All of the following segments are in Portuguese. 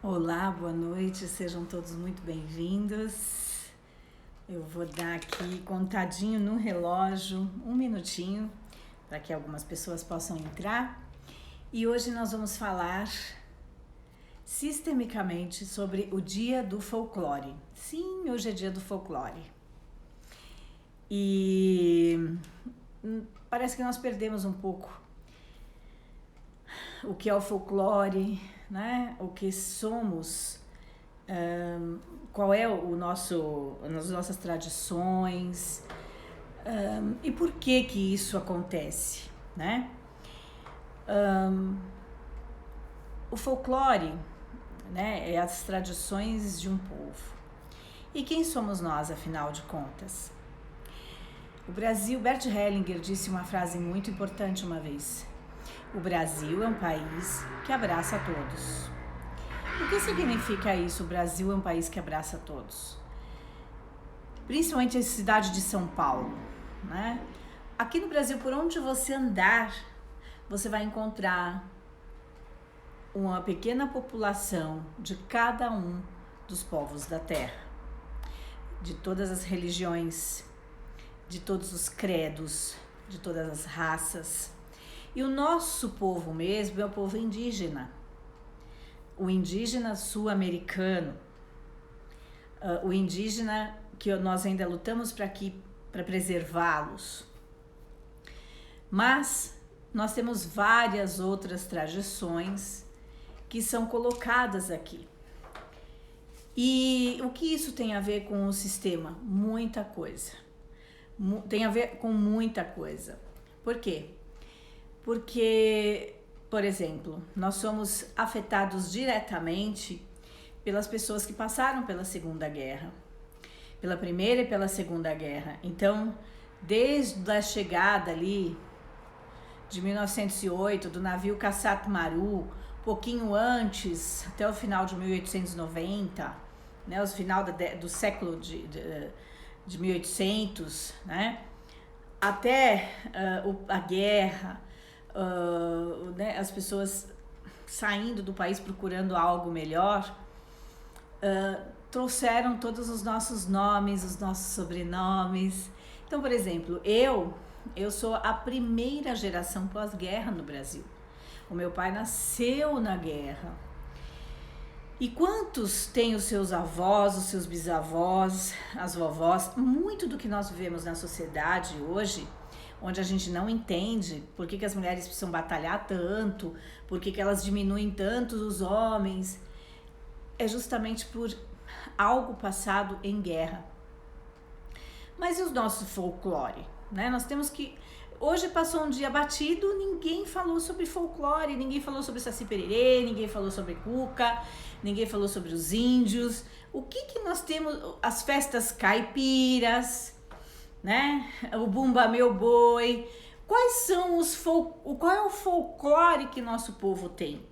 Olá, boa noite, sejam todos muito bem-vindos. Eu vou dar aqui contadinho no relógio, um minutinho, para que algumas pessoas possam entrar. E hoje nós vamos falar sistemicamente sobre o Dia do Folclore. Sim, hoje é Dia do Folclore. E parece que nós perdemos um pouco o que é o folclore, né? O que somos, qual é as nossas tradições, e por que isso acontece, né? O folclore, né, é as tradições de um povo. E quem somos nós, afinal de contas? O Brasil, Bert Hellinger disse uma frase muito importante uma vez: o Brasil é um país que abraça a todos. O que significa isso? O Brasil é um país que abraça a todos. Principalmente a cidade de São Paulo, né? Aqui no Brasil, por onde você andar, você vai encontrar uma pequena população de cada um dos povos da terra, de todas as religiões, de todos os credos, de todas as raças. E o nosso povo mesmo é o povo indígena, o indígena sul-americano, o indígena que nós ainda lutamos para preservá-los. Mas nós temos várias outras tradições que são colocadas aqui. E o que isso tem a ver com o sistema? Muita coisa. Tem a ver com muita coisa. Por quê? Porque, por exemplo, nós somos afetados diretamente pelas pessoas que passaram pela Segunda Guerra, pela Primeira e pela Segunda Guerra. Então, desde a chegada ali de 1908 do navio Caçat Maru, pouquinho antes, até o final de 1890, né, o final do século de 1800, né, até a guerra, né, as pessoas saindo do país procurando algo melhor, trouxeram todos os nossos nomes, os nossos sobrenomes. Então, por exemplo, eu sou a primeira geração pós-guerra no Brasil. O meu pai nasceu na guerra. E quantos têm os seus avós, os seus bisavós, as vovós? Muito do que nós vivemos na sociedade hoje, onde a gente não entende por que as mulheres precisam batalhar tanto, por que elas diminuem tanto os homens, é justamente por algo passado em guerra. Mas e o nosso folclore? Né? Nós temos que... Hoje passou um dia batido, ninguém falou sobre folclore, ninguém falou sobre Saci Pererê, ninguém falou sobre Cuca, ninguém falou sobre os índios. O que nós temos? As festas caipiras, né? O Bumba Meu Boi. Qual é o folclore que nosso povo tem?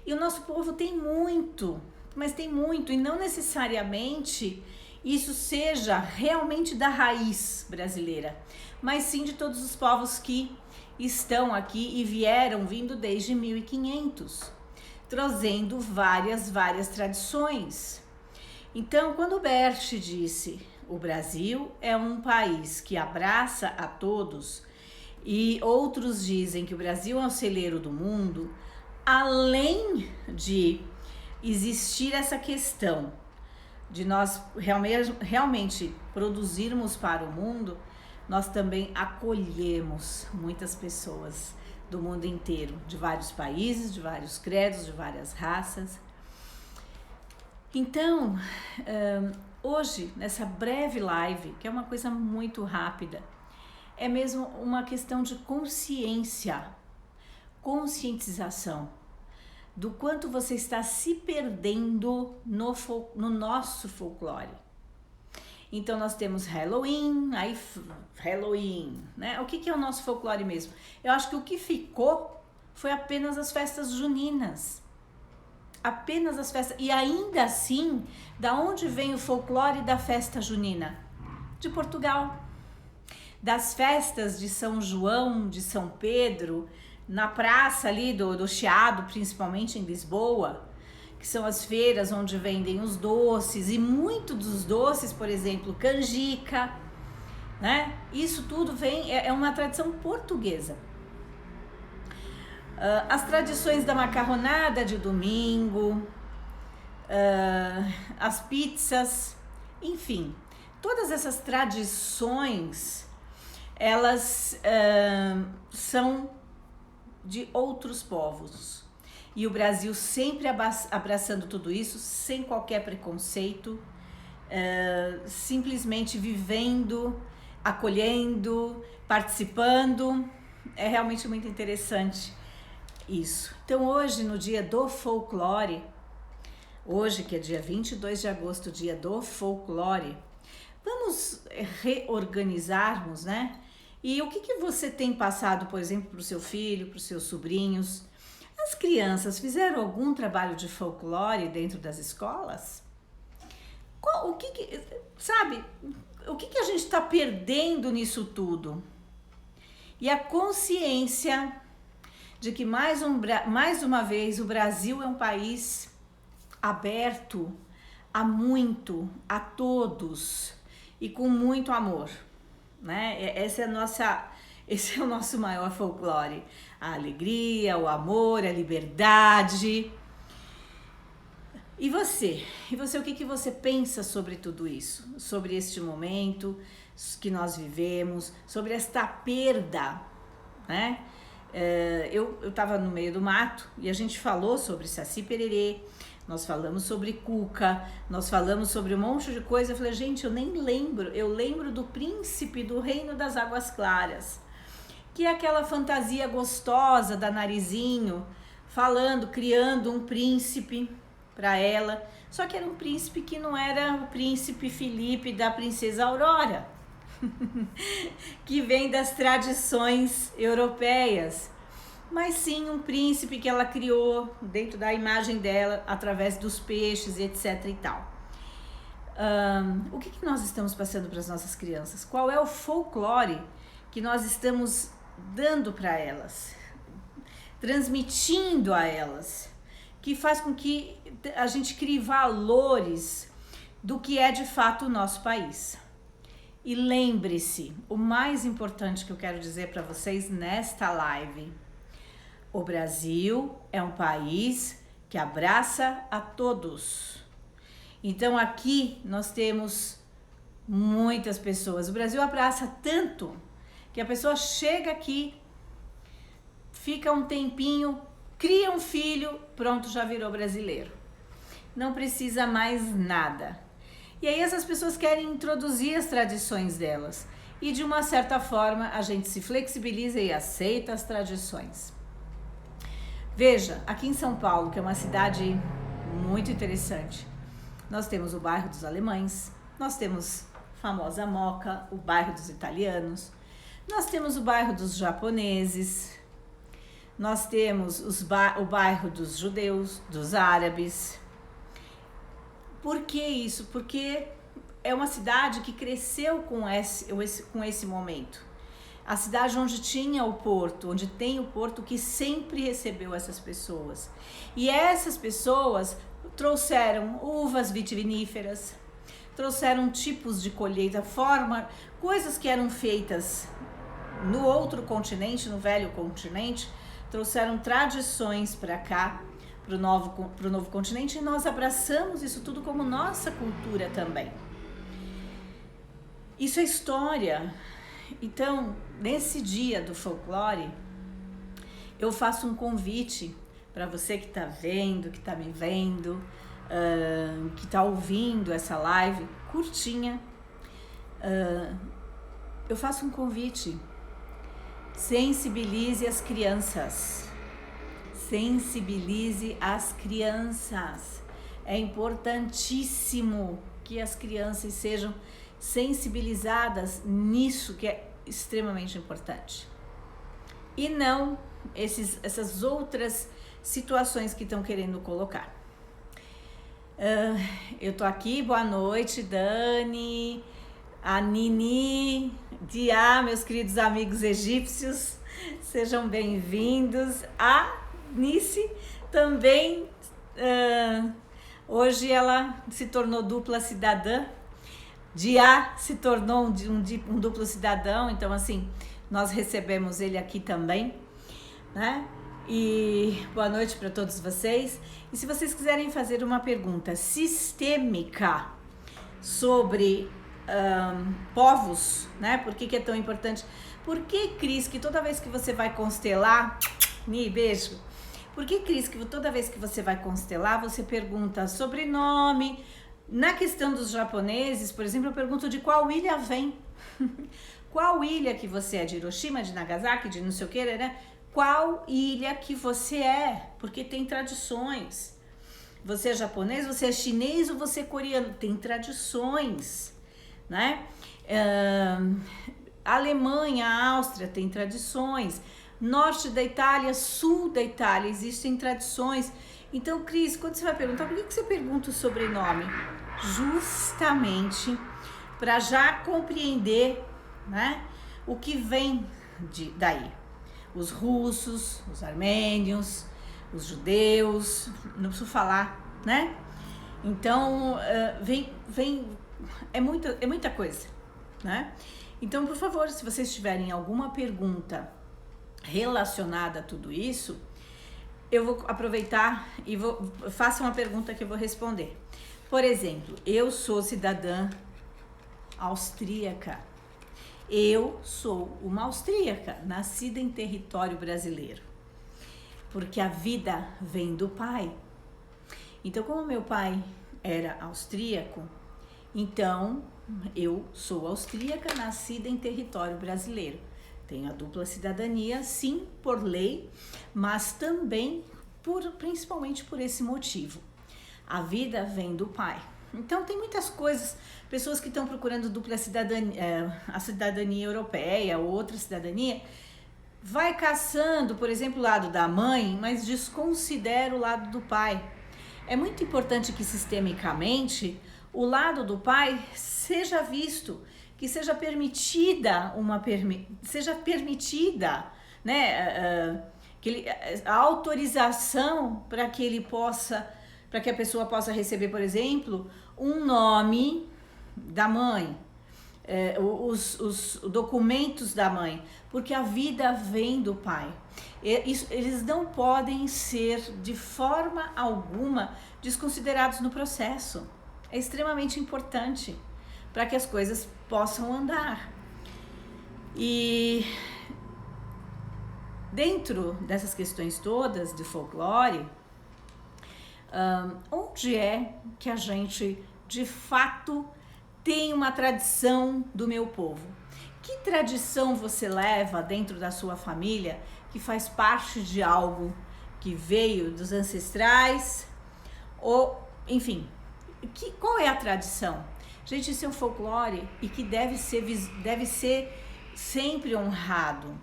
E o nosso povo tem muito, mas tem muito, e não necessariamente isso seja realmente da raiz brasileira, mas sim de todos os povos que estão aqui e vindo desde 1500, trazendo várias tradições. Então, quando o Bert disse: o Brasil é um país que abraça a todos, e outros dizem que o Brasil é o celeiro do mundo, além de existir essa questão de nós realmente produzirmos para o mundo, nós também acolhemos muitas pessoas do mundo inteiro, de vários países, de vários credos, de várias raças. Então, hoje, nessa breve live, que é uma coisa muito rápida, é mesmo uma questão de conscientização do quanto você está se perdendo no nosso folclore. Então nós temos Halloween, né? O que é o nosso folclore mesmo? Eu acho que o que ficou foi apenas as festas juninas. Apenas as festas. E ainda assim, da onde vem o folclore da festa junina? De Portugal. Das festas de São João, de São Pedro, na praça ali do Chiado, principalmente em Lisboa. que são as feiras onde vendem os doces, e muito dos doces, por exemplo, canjica, né? Isso tudo é uma tradição portuguesa. As tradições da macarronada de domingo, as pizzas, enfim, todas essas tradições, elas são de outros povos. E o Brasil sempre abraçando tudo isso, sem qualquer preconceito, simplesmente vivendo, acolhendo, participando. É realmente muito interessante isso. Então hoje, no dia do folclore, hoje que é dia 22 de agosto, dia do folclore, vamos reorganizarmos, né? E o que você tem passado, por exemplo, para o seu filho, para os seus sobrinhos? As crianças fizeram algum trabalho de folclore dentro das escolas? Sabe, o que a gente está perdendo nisso tudo? E a consciência de que mais uma vez o Brasil é um país aberto a todos e com muito amor, né? Esse é o nosso maior folclore, a alegria, o amor, a liberdade. E você? O que você pensa sobre tudo isso? Sobre este momento que nós vivemos, sobre esta perda, né? Eu estava no meio do mato e a gente falou sobre Saci Pererê, nós falamos sobre Cuca, nós falamos sobre um monte de coisa. Eu falei, gente, eu nem lembro, eu lembro do príncipe do Reino das Águas Claras, que é aquela fantasia gostosa da Narizinho, criando um príncipe para ela, só que era um príncipe que não era o príncipe Felipe da princesa Aurora, que vem das tradições europeias, mas sim um príncipe que ela criou dentro da imagem dela, através dos peixes, etc e tal. O que nós estamos passando para as nossas crianças? Qual é o folclore que nós estamos dando para elas, transmitindo a elas, que faz com que a gente crie valores do que é de fato o nosso país? E lembre-se, o mais importante que eu quero dizer para vocês nesta live: o Brasil é um país que abraça a todos. Então aqui nós temos muitas pessoas. O Brasil abraça tanto que a pessoa chega aqui, fica um tempinho, cria um filho, pronto, já virou brasileiro. Não precisa mais nada. E aí essas pessoas querem introduzir as tradições delas. E de uma certa forma a gente se flexibiliza e aceita as tradições. Veja, aqui em São Paulo, que é uma cidade muito interessante, nós temos o bairro dos alemães, nós temos a famosa Moca, o bairro dos italianos, nós temos o bairro dos japoneses, nós temos o bairro dos judeus, dos árabes. Por que isso? Porque é uma cidade que cresceu com esse momento. A cidade onde tinha o porto, onde tem o porto, que sempre recebeu essas pessoas. E essas pessoas trouxeram uvas vitiviníferas, trouxeram tipos de colheita, coisas que eram feitas no outro continente, no velho continente, trouxeram tradições para cá, para o novo continente, e nós abraçamos isso tudo como nossa cultura também. Isso é história. Então, nesse dia do folclore, eu faço um convite para você que está vendo, que está me vendo, que está ouvindo essa live curtinha. Eu faço um convite. Sensibilize as crianças. Sensibilize as crianças. É importantíssimo que as crianças sejam sensibilizadas nisso, que é extremamente importante. E não essas outras situações que estão querendo colocar. Eu tô aqui, boa noite, Dani, a Nini, Dia, meus queridos amigos egípcios, sejam bem-vindos. A Nice também Hoje ela se tornou dupla cidadã, de A se tornou um duplo cidadão, então assim, nós recebemos ele aqui também, né? E boa noite para todos vocês. E se vocês quiserem fazer uma pergunta sistêmica sobre povos, né? Por que é tão importante? Por que, Cris, que toda vez que você vai constelar, beijo. Por que, Cris, que toda vez que você vai constelar, você pergunta sobrenome? Na questão dos japoneses, por exemplo, eu pergunto de qual ilha vem. Qual ilha que você é? De Hiroshima, de Nagasaki, de não sei o que, né? Qual ilha que você é? Porque tem tradições. Você é japonês, você é chinês ou você é coreano? Tem tradições, né? Alemanha, Áustria tem tradições. Norte da Itália, sul da Itália, existem tradições. Então, Cris, quando você vai perguntar, por que você pergunta o sobrenome? Justamente para já compreender, né, o que vem daí. Os russos, os armênios, os judeus, não preciso falar, né? Então, é muita coisa, né? Então, por favor, se vocês tiverem alguma pergunta relacionada a tudo isso, eu vou aproveitar e faça uma pergunta que eu vou responder. Por exemplo, eu sou cidadã austríaca. Eu sou uma austríaca, nascida em território brasileiro. Porque a vida vem do pai. Então, como meu pai era austríaco, então eu sou austríaca, nascida em território brasileiro. Tenho a dupla cidadania, sim, por lei, mas também principalmente por esse motivo. A vida vem do pai. Então tem muitas coisas, pessoas que estão procurando dupla cidadania, a cidadania europeia, outra cidadania, vai caçando, por exemplo, o lado da mãe, mas desconsidera o lado do pai. É muito importante que sistemicamente o lado do pai seja visto, que seja permitida né, a autorização para que a pessoa possa receber, por exemplo, um nome da mãe, os documentos da mãe, porque a vida vem do pai. Eles não podem ser de forma alguma desconsiderados no processo. É extremamente importante para que as coisas possam andar. E dentro dessas questões todas de folclore, onde é que a gente de fato tem uma tradição do meu povo? Que tradição você leva dentro da sua família que faz parte de algo que veio dos ancestrais? Ou, enfim, qual é a tradição? Gente, isso é um folclore e que deve ser sempre honrado.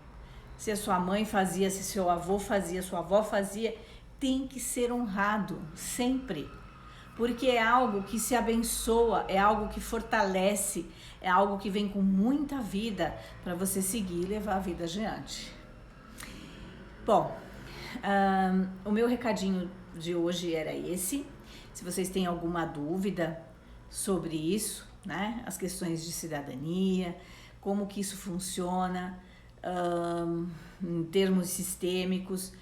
Se a sua mãe fazia, se seu avô fazia, sua avó fazia, tem que ser honrado, sempre. Porque é algo que se abençoa, é algo que fortalece, é algo que vem com muita vida para você seguir e levar a vida adiante. Bom, o meu recadinho de hoje era esse. Se vocês têm alguma dúvida sobre isso, né, as questões de cidadania, como que isso funciona, em termos sistêmicos,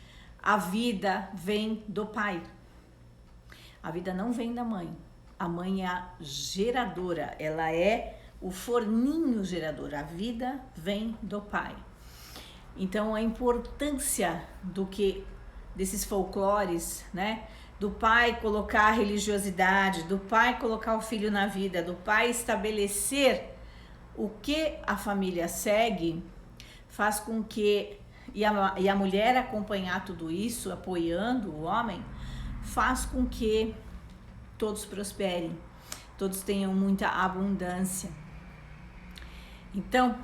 a vida vem do pai. A vida não vem da mãe. A mãe é a geradora, ela é o forninho gerador. A vida vem do pai. Então a importância desses folclores, né? Do pai colocar a religiosidade, do pai colocar o filho na vida, do pai estabelecer o que a família segue, faz com que, e a mulher acompanhar tudo isso, apoiando o homem, faz com que todos prosperem, todos tenham muita abundância. Então,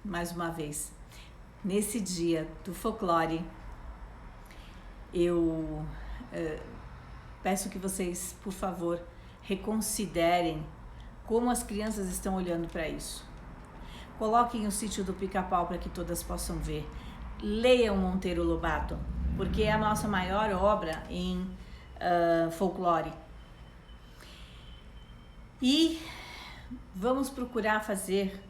mais uma vez, nesse dia do folclore, eu peço que vocês, por favor, reconsiderem como as crianças estão olhando para isso. Coloquem o Sítio do Pica-Pau para que todas possam ver. Leiam Monteiro Lobato, porque é a nossa maior obra em folclore. E vamos procurar fazer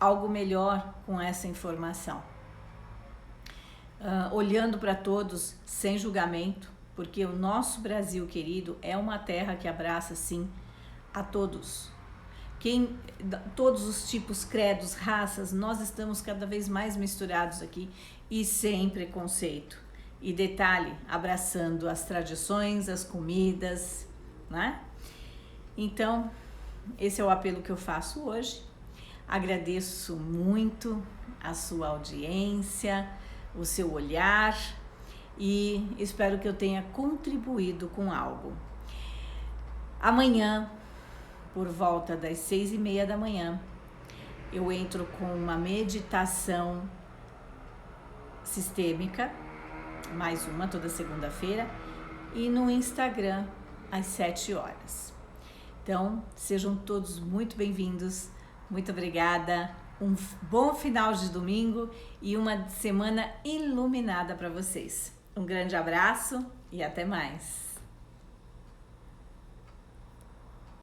algo melhor com essa informação. Olhando para todos sem julgamento, porque o nosso Brasil querido é uma terra que abraça sim a todos. Todos os tipos, credos, raças, nós estamos cada vez mais misturados aqui e sem preconceito. E detalhe, abraçando as tradições, as comidas, né? Então, esse é o apelo que eu faço hoje. Agradeço muito a sua audiência, o seu olhar e espero que eu tenha contribuído com algo. Amanhã, por volta das 6:30 da manhã, eu entro com uma meditação sistêmica, mais uma toda segunda-feira, e no Instagram às 7 horas. Então, sejam todos muito bem-vindos, muito obrigada, um bom final de domingo e uma semana iluminada para vocês. Um grande abraço e até mais!